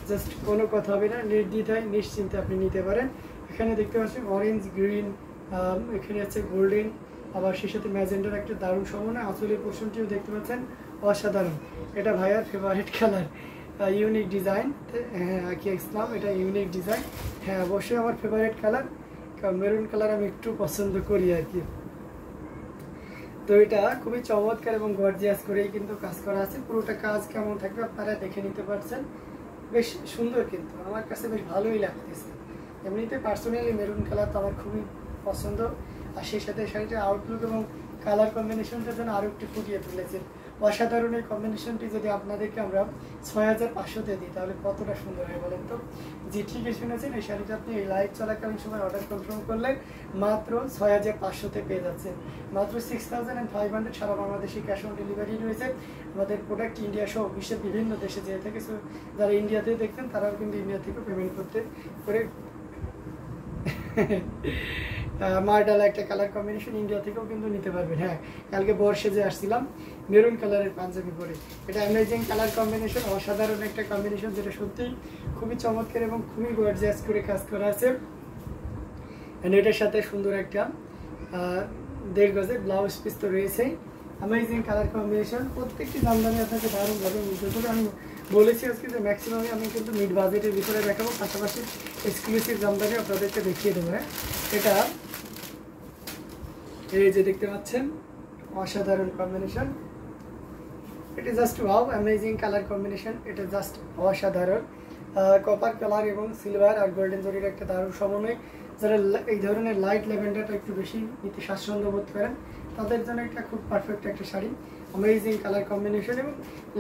Just কোনো কথা হবে না, নির্দ্বিধায় নিশ্চিন্তে আপনি নিতে পারেন। এখানে দেখতে পাচ্ছেন অরেঞ্জ, গ্রিন, এখানে আছে গোল্ডেন, আবার সেই সাথে ম্যাজেন্ডার একটা দারুণ সমন্বয়। আঁচলের পোর্শনটিও দেখতে পাচ্ছেন অসাধারণ। এটা ভাইয়ার ফেভারিট কালার, ইউনিক ডিজাইন। হ্যাঁ আকিয়া ইসলাম, এটা ইউনিক ডিজাইন। হ্যাঁ অবশ্যই আমার ফেভারিট কালার, কারণ মেরুন কালার আমি একটু পছন্দ করি আর কি। তো এটা খুবই চমৎকার এবং গর্জিয়াস করেই কিন্তু কাজ করা আছে। পুরোটা কাজ কেমন থাকবে আপনারা দেখে নিতে পারছেন। বেশ সুন্দর, কিন্তু আমার কাছে বেশ ভালোই লাগতেছে। এমনিতে পার্সোনালি মেরুন কালার তো আমার খুবই পছন্দ, আর সেই সাথে শাড়িটার আউটলুক এবং কালার কম্বিনেশনটা যেন আরও একটু ফুটিয়ে তুলেছে। অসাধারণ এই কম্বিনেশনটি যদি আপনাদেরকে আমরা 6500-তে দিই তাহলে কতটা সুন্দর হয় বলেন তো। জি ঠিকই শুনেছেন, এই শাড়িটা আপনি এই লাইভ চলাকালীন সময় অর্ডার কনফার্ম করলে মাত্র 6500-তে পেয়ে যাচ্ছেন। মাত্র 6500 সারা বাংলাদেশে ক্যাশ অন ডেলিভারি রয়েছে। আমাদের প্রোডাক্ট ইন্ডিয়া সহ বিশ্বের বিভিন্ন দেশে যেয়ে থেকে, সো যারা ইন্ডিয়াতে দেখতেন তারাও কিন্তু ইন্ডিয়া থেকেও পেমেন্ট করে মার্ডালা একটা কালার কম্বিনেশন ইন্ডিয়া থেকেও কিন্তু নিতে পারবেন। হ্যাঁ কালকে বর্ষে যে আসছিলাম মেরুন কালারের পাঞ্জাবি পরে, এটা অ্যামেজিং কালার কম্বিনেশন, অসাধারণ একটা কম্বিনেশন, যেটা সত্যিই খুবই চমৎকার এবং খুবই গর্জিয়াস করে কাজ করা আছে। এটার সাথে সুন্দর একটা 1.5 গজের ব্লাউজ পিস তো রয়েছেই। অ্যামেজিং কালার কম্বিনেশন, প্রত্যেকটি জামদানি আপনাকে দারুণভাবে মুগ্ধ করে। আমি বলেছি আজকে যে ম্যাক্সিমামই আমি কিন্তু মিড বাজেটের ভিতরে দেখাবো, পাশাপাশি এক্সক্লুসিভ জামদানি আপনাদেরকে দেখিয়ে দেবো। হ্যাঁ এটা এই যে দেখতে পাচ্ছেন অসাধারণ কম্বিনেশন, এটা just wow, amazing colour combination, এটা জাস্ট অসাধারণ। কপার কালার এবং সিলভার আর গোল্ডেন জরির একটা দারুণ সমন্বয়। যারা এই ধরনের লাইট ল্যাভেন্ডারটা একটু বেশি নিতে স্বাচ্ছন্দ্য বোধ করেন তাদের জন্য এটা খুব পারফেক্ট একটা শাড়ি। অ্যামেজিং কালার কম্বিনেশন, এবং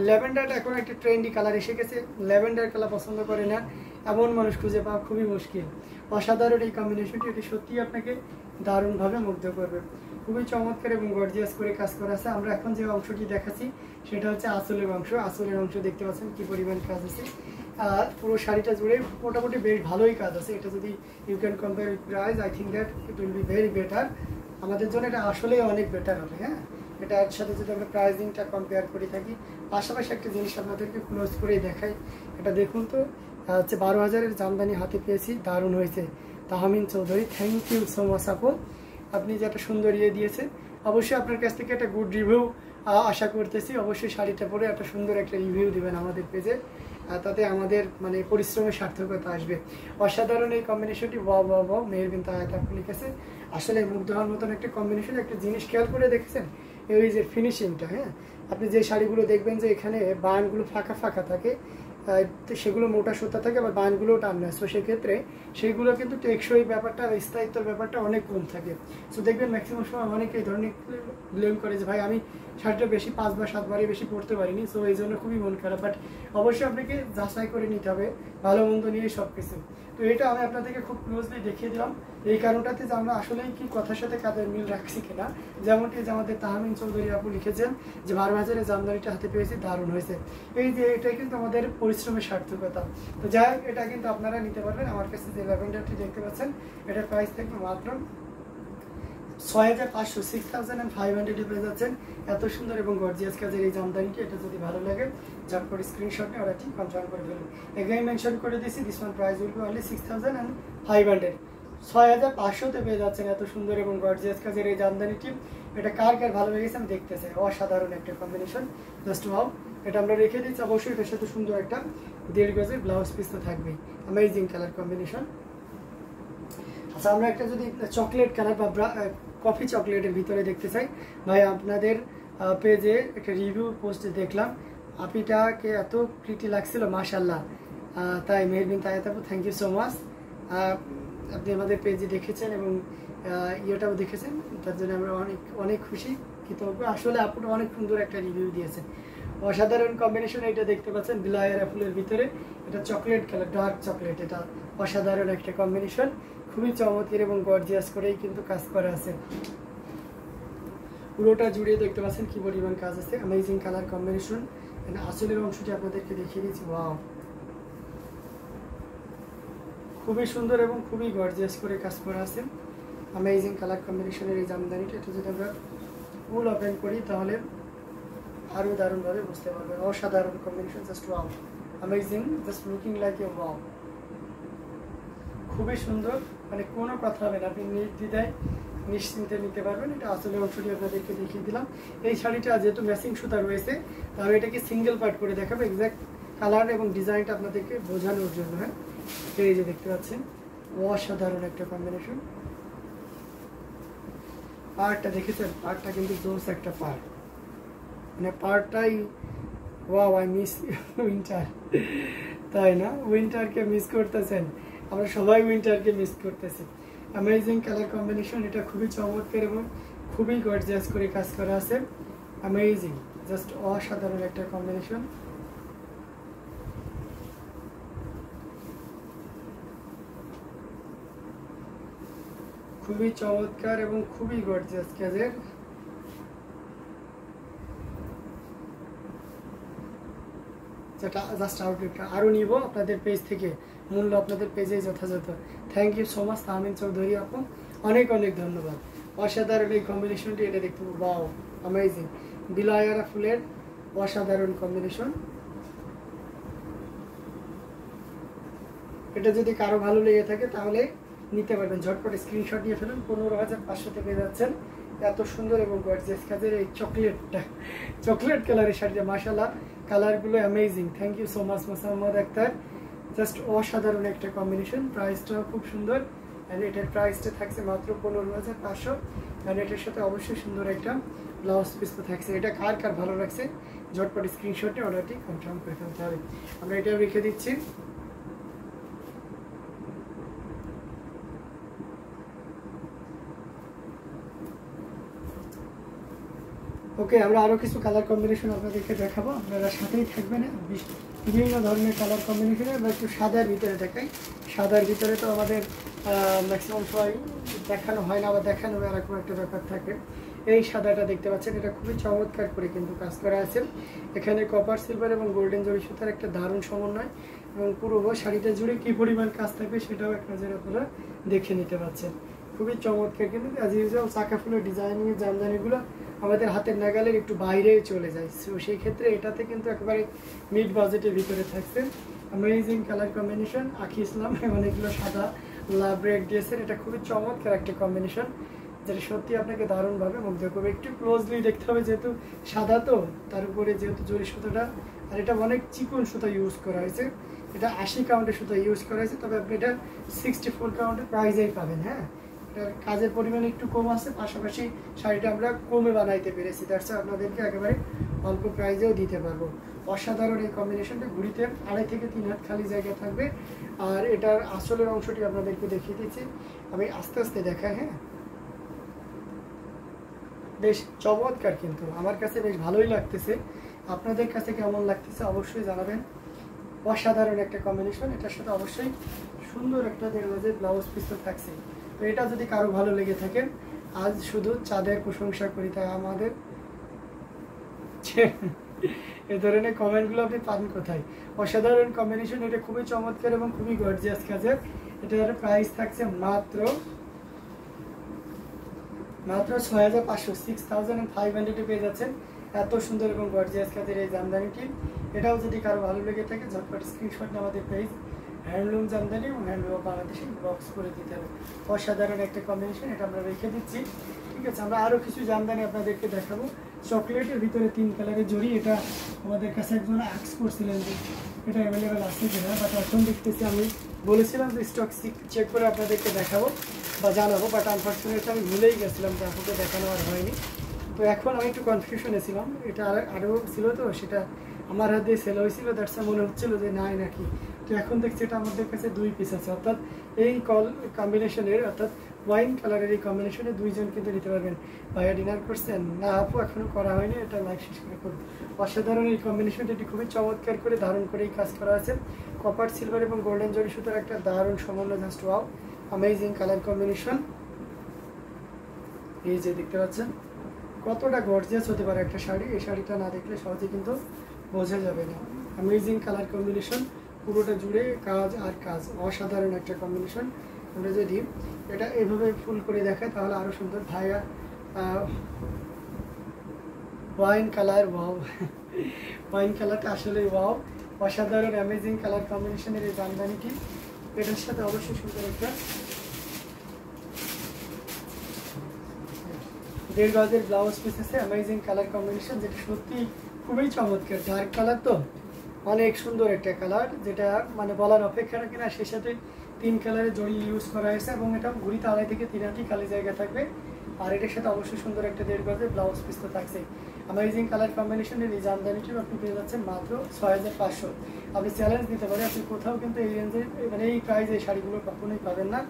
ল্যাভেন্ডারটা এখন একটা ট্রেন্ডি কালার এসে গেছে। ল্যাভেন্ডার কালার পছন্দ করে না এমন মানুষ খুঁজে পাওয়া খুবই মুশকিল। অসাধারণ এই কম্বিনেশনটি, এটি সত্যিই আপনাকে দারুণভাবে মুগ্ধ করবে। খুবই চমৎকার এবং গর্জিয়াস করে কাজ করা আছে। আমরা এখন যে অংশটি দেখাচ্ছি সেটা হচ্ছে আঁচলের অংশ। আঁচলের অংশ দেখতে পাচ্ছেন কি পরিমাণ কাজ আছে, আর পুরো শাড়িটা জুড়ে মোটামুটি বেশ ভালোই কাজ আছে। এটা যদি you can compare with price, I think that it will be very better. আমাদের জন্য এটা আসলেই অনেক বেটার হবে। হ্যাঁ এটার সাথে যদি আমরা প্রাইসিংটা কম্পেয়ার করে থাকি, পাশাপাশি একটা জিনিস আপনাদেরকে ক্লোজ করেই দেখাই। এটা দেখুন তো, হচ্ছে 12,000-এর জামদানি হাতে পেয়েছি, দারুণ হয়েছে। Tahmin Chowdhury, thank you so much আপু, আপনি যে একটা সুন্দর ইয়ে দিয়েছেন। অবশ্যই আপনার কাছ থেকে একটা গুড রিভিউ আশা করতেছি। অবশ্যই শাড়িটা পরে একটা সুন্দর একটা রিভিউ দেবেন আমাদের পেজে, তাতে আমাদের মানে পরিশ্রমের সার্থকতা আসবে। অসাধারণ এই কম্বিনেশনটি, ওয়াও মেহেরবিন তায়াতা আপু লিখেছে। আসলে মুগ্ধ হওয়ার মতন একটা কম্বিনেশন। একটা জিনিস খেয়াল করে দেখেছেন, এই যে ফিনিশিংটা। হ্যাঁ আপনি যে শাড়িগুলো দেখবেন যে এখানে বানগুলো ফাঁকা ফাঁকা থাকে, সেগুলো মোটা সুতা থাকে, আবার বানগুলোও টান নেয়। সো সেক্ষেত্রে সেইগুলো কিন্তু টেকসই ব্যাপারটা, স্থায়িত্বর ব্যাপারটা অনেক কম থাকে। সো দেখবেন ম্যাক্সিমাম সময় অনেকে এই ধরনের ব্লেম করে যে ভাই আমি শাড়িটা বেশি 5 বা 7 বারই বেশি পরতে পারিনি, সো এই জন্য খুবই মন খারাপ। বাট অবশ্যই আপনাকে যাচাই করে নিতে হবে, ভালো মন্দ নিয়ে সব কিছু। তো এটা আমি আপনাদেরকে খুব ক্লোজলি দেখিয়ে দিলাম এই কারণটাতে যে আমরা আসলেই কি কথার সাথে কাদের মিল রাখছি কিনা। যেমনটি যে আমাদের তাহমিন চৌধুরী আপু লিখেছেন যে 12,000-এর জামদানিটা হাতে পেয়েছি, দারুণ হয়েছে। এই যে এটাই কিন্তু আমাদের পরিশ্রমের সার্থকতা। তো যাই হোক, এটা কিন্তু আপনারা নিতে পারবেন। আমার কাছে যে ল্যাভেন্ডারটি দেখতে পাচ্ছেন এটার প্রাইস থাকবে মাত্র 6,500, 6,500 পেয়ে যাচ্ছেন। এত সুন্দর এবং গর্জিয়াস কাজের এই জামদানিটি, এটা যদি ভালো লাগে ঝট করে স্ক্রিনশট নিয়ে অর্ডারটি কনফার্ম করে ফেলুন। এখানে মেনশন করে দিয়েছি this one price will be only 6,500। 6,500-তে পেয়ে যাচ্ছেন এত সুন্দর এবং গর্জিয়াস কাজের এই জামদানিটি। এটা কার কার ভালো লেগেছে আমি দেখতে চাই। অসাধারণ একটা কম্বিনেশন, জাস্ট ওয়াও। এটা আমরা রেখে দিচ্ছি। অবশ্যই এটার সাথে সুন্দর একটা 1.5 গজের ব্লাউজ পিস তো থাকবেই। Amazing colour combination. আচ্ছা আমরা একটা যদি চকলেট কালার বা কফি চকলেটের ভিতরে দেখতে চাই, ভাই আপনাদের পেজে একটা রিভিউ পোস্ট দেখলাম, আপিটাকে এত প্রিটি লাগছিল মাশাআল্লাহ। তাই মেহেরবিন তায়াত আপু, থ্যাংক ইউ সো মাচ। আপনি আমাদের পেজে দেখেছেন এবং ইয়েটাও দেখেছেন, তার জন্য আমরা অনেক অনেক খুশি, কৃতজ্ঞ। আসলে আপুটা অনেক সুন্দর একটা রিভিউ দিয়েছেন। অসাধারণ কম্বিনেশন। এটা দেখতে পাচ্ছেন বিলায়ের ফুলের ভিতরে, এটা চকলেট কালার, ডার্ক চকলেট। এটা অসাধারণ একটা কম্বিনেশন, খুবই চমৎকার এবং গর্জিয়াস করেই কিন্তু কাজ করা আছে। পুরোটা জুড়ে দেখতে পাচ্ছেন কি পরিমাণ কাজ আছে। Amazing colour combination. আসলের অংশটি আপনাদেরকে দেখিয়ে দিচ্ছি। ওয়াও, খুবই সুন্দর এবং খুবই গর্জিয়াস করে কাজ করা আছে। অ্যামেজিং কালার কম্বিনেশনের এই জামদানিটা, এটা যদি আমরা ফুল ওপেন করি তাহলে আরও দারুণভাবে বুঝতে পারবেন। অসাধারণ combination, just wow. Amazing, just looking like a wow, খুবই সুন্দর, মানে কোনো কথা হবে না, আপনি নির্দ্বিধায় নিশ্চিন্তে নিতে পারবেন। এটা আসলে অংশটি আপনাদেরকে দেখিয়ে দিলাম। এই শাড়িটা যেহেতু ম্যাচিং সুতা রয়েছে, তাহলে এটাকে সিঙ্গেল পার্ট করে দেখাবো এক্স্যাক্ট কালার এবং ডিজাইনটা আপনাদেরকে বোঝানোর জন্য। হ্যাঁ, এই যে দেখতে পাচ্ছেন অসাধারণ একটা কম্বিনেশন। পার্টটা দেখেছেন, পার্টটা কিন্তু জোস একটা পার্ট, মানে পার্টটাই ওয়াও। আই মিস উইন্টার, তাই না? উইন্টারকে মিস করতেছেন, আমরা সবাই উইন্টারকে মিস করতেছি। অ্যামেজিং কালার কম্বিনেশন, এটা খুবই চমৎকার এবং খুবই গর্জিয়াস করে কাজ করা আছে। অ্যামেজিং, জাস্ট অসাধারণ একটা কম্বিনেশন। খুবই চমৎকার এবং খুবই গর্জিয়াস কাজের। যেটা জাস্ট আউটলুকটা আরও নিব আপনাদের পেজ থেকে, মূল্য আপনাদের পেজে যথাযথ। Thank you so much Tahmin Chowdhury আপু, অনেক অনেক ধন্যবাদ। অসাধারণ এই কম্বিনেশনটি, এটা দেখতে ওয়াও অ্যামেজিং। বিলায়ারা ফুলের অসাধারণ কম্বিনেশন। এটা যদি কারো ভালো লেগে থাকে তাহলে নিতে পারবেন, ঝটপট স্ক্রিনশট নিয়ে ফেলুন। 15,500 পেয়ে যাচ্ছেন এত সুন্দর এবং গর্জিয়াস কাজের এই চকলেটটা, চকলেট কালারের শাড়িটা। মাশাআল্লাহ, কালারগুলো amazing. Thank you so much Mosammat Akter, just অসাধারণ একটা কম্বিনেশন। প্রাইসটাও খুব সুন্দর, অ্যান্ড এটার প্রাইসটা থাকছে মাত্র 15,500, অ্যান্ড এটার সাথে অবশ্যই সুন্দর একটা ব্লাউজ পিস তো থাকছে। এটা কার কার ভালো লাগছে ঝটপট স্ক্রিনশটে অর্ডারটি কনফার্ম করে ফেলতে হবে। আমরা এটাও রেখে দিচ্ছি। ওকে, আমরা আরও কিছু কালার কম্বিনেশন আপনাদেরকে দেখাবো, আপনারা সাথেই থাকবেন। বিভিন্ন ধরনের কালার কম্বিনেশনে আমরা একটু সাদার ভিতরে দেখাই। সাদার ভিতরে তো আমাদের ম্যাক্সিমাম সময় দেখানো হয় না, বা দেখানো এরকম একটা ব্যাপার থাকে। এই সাদাটা দেখতে পাচ্ছেন, এটা খুবই চমৎকার করে কিন্তু কাজ করা আছে। এখানে কপার সিলভার এবং গোল্ডেন জরি সুতার একটা দারুণ সমন্বয়, এবং পুরো শাড়িটা জুড়ে কী পরিমাণ কাজ থাকবে সেটাও এক নজরে আপনারা দেখে নিতে পারছেন। খুবই চমৎকার, কিন্তু অ্যাজ ইউজুয়াল চাকা ফুলের ডিজাইনিংয়ের জামদানিগুলো আমাদের হাতের নাগালের একটু বাইরে চলে যায়। সো সেই ক্ষেত্রে এটাতে কিন্তু একেবারে মিড বাজেটের ভিতরে থাকছে। Amazing colour combination. আখি ইসলাম অনেকগুলো সাদা লাভ রেড দিয়েছেন, এটা খুবই চমৎকার একটা কম্বিনেশন, যেটা সত্যি আপনাকে দারুণভাবে মুগ্ধ করবে। একটু ক্লোজলি দেখতে হবে, যেহেতু সাদা তো, তার উপরে যেহেতু জরি সুতোটা, আর এটা অনেক চিকন সুতা ইউজ করা হয়েছে। এটা 80 কাউন্টের সুতা ইউজ করা হয়েছে, তবে আপনি এটা 64 কাউন্টের প্রাইজেই পাবেন। হ্যাঁ, কাজের পরিমাণ একটু কম আছে, পাশাপাশি শাড়িটা আমরা কমে বানাইতে পেরেছি, দ্যাটস আপনাদেরকে একেবারে অল্প প্রাইজেও দিতে পারবো। অসাধারণ এই কম্বিনেশনটা, ঘুরিতে 2.5 থেকে 3 হাত খালি জায়গা থাকবে। আর এটার আসলের অংশটি আপনাদেরকে দেখিয়ে দিচ্ছি, আমি আস্তে আস্তে দেখাই। হ্যাঁ, বেশ চমৎকার, কিন্তু আমার কাছে বেশ ভালোই লাগতেছে। আপনাদের কাছে কেমন লাগতেছে অবশ্যই জানাবেন। অসাধারণ একটা কম্বিনেশন, এটার সাথে অবশ্যই সুন্দর একটা দেড় ব্লাউজ পিস তো থাকছে। তো এটা যদি কারো ভালো লেগে থাকে, আজ শুধু চাঁদের প্রশংসা করি, তাই আমাদের এ ধরনের কমেন্টগুলো আপনি পান কোথায়? অসাধারণ কম্বিনেশন, এটা খুবই চমৎকার এবং খুবই গর্জিয়াস কাজের। এটার প্রাইস থাকছে মাত্র 6,500, 6,500 পেয়ে যাচ্ছেন এত সুন্দর এবং গর্জিয়াস কাজের এই জামদানিটি। এটাও যদি কারো ভালো লেগে থাকে, ঝটপট স্ক্রিনশট নিয়ে আমাদের পেজ হ্যান্ডলুম জামদানি এবং হ্যান্ডলুম বাংলাদেশে বক্স করে দিতে হবে। অসাধারণ একটা কম্বিনেশন, এটা আমরা রেখে দিচ্ছি। ঠিক আছে, আমরা আরও কিছু জামদানি আপনাদেরকে দেখাবো। চকলেটের ভিতরে 3 কালারের জড়ি, এটা আমাদের কাছে একজন আক্স করছিলেন যে এটা অ্যাভেলেবেল আছে কিনা, বাট এখন দেখতেছি, আমি বলেছিলাম যে স্টক চেক করে আপনাদেরকে দেখাবো বা জানাবো, বাট আনফর্চুনেটলি আমি ভুলেই গেছিলাম, যে আপনাকে দেখানো আর হয়নি। তো এখন আমি একটু কনফিউশনে ছিলাম, এটা আরও ছিল তো, সেটা আমার হাত দিয়ে সেল হয়েছিল, দ্যাটস মনে হচ্ছিলো যে নাই নাকি। তো এখন দেখছি এটা আমাদের কাছে 2 পিস আছে, অর্থাৎ এই কম্বিনেশনের, অর্থাৎ ওয়াইন কালারের এই কম্বিনেশনে 2 জন কিন্তু নিতে পারবেন। ভাইয়া ডিনার করছেন? না আপু, এখনও করা হয়নি, এটা লাইভ শেষ করে করুন। অসাধারণ এই কম্বিনেশনটি, এটি খুবই চমৎকার করে দারুণ করেই কাজ করা আছে। কপার সিলভার এবং গোল্ডেন জরি সুতার একটা দারুণ সমন্বয়, just wow amazing colour combination. এই যে দেখতে পাচ্ছেন কতটা গর্জিয়াস হতে পারে একটা শাড়ি, এই শাড়িটা না দেখলে সহজে কিন্তু বোঝা যাবে না। অ্যামেজিং কালার কম্বিনেশন, পুরোটা জুড়ে কাজ আর কাজ, অসাধারণ একটা কম্বিনেশন। আমরা যদি এটা এভাবে ফুল করে দেখাই তাহলে আরও সুন্দর। ভাইয়া ওয়াইন কালার, ওয়াও ওয়াইন কালারটা আসলে ওয়াও, অসাধারণ অ্যামেজিং কালার কম্বিনেশনের এই জামদানিটি, এটার সাথে অবশ্যই সুন্দর একটা 1.5 গজের ব্লাউজ পিস আছে, অ্যামেজিং কালার কম্বিনেশন, যেটা সত্যি খুবই চমৎকার। ডার্ক কালার তো অনেক সুন্দর একটা কালার, যেটা মানে বলার অপেক্ষা রাখে না। সেই সাথে 3 কালারের জড়ি ইউজ করা হয়েছে এবং এটা ঘুড়িতে 2.5 থেকে 3 হাতি খালি জায়গা থাকবে। আর এটার সাথে অবশ্যই সুন্দর একটা 1.5 গজের ব্লাউজ পিস তো থাকছে। অ্যামেজিং কালার কম্বিনেশনের এই জামদানিটিও আপনি পেয়ে যাচ্ছেন মাত্র 6500। আপনি চ্যালেঞ্জ দিতে পারেন, আপনি কোথাও কিন্তু এই রেঞ্জে মানে এই প্রাইজে এই শাড়িগুলো কখনোই পাবেন না।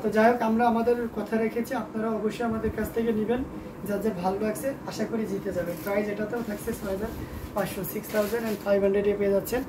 তো যাই হোক, আমরা আমাদের কথা রেখেছি, আপনারা অবশ্যই আমাদের কাছ থেকে নেবেন, যার যে ভালো লাগছে আশা করি জিতে যাবেন। প্রাইস এটাতেও থাকছে 6500, 6500 পেয়ে যাচ্ছেন।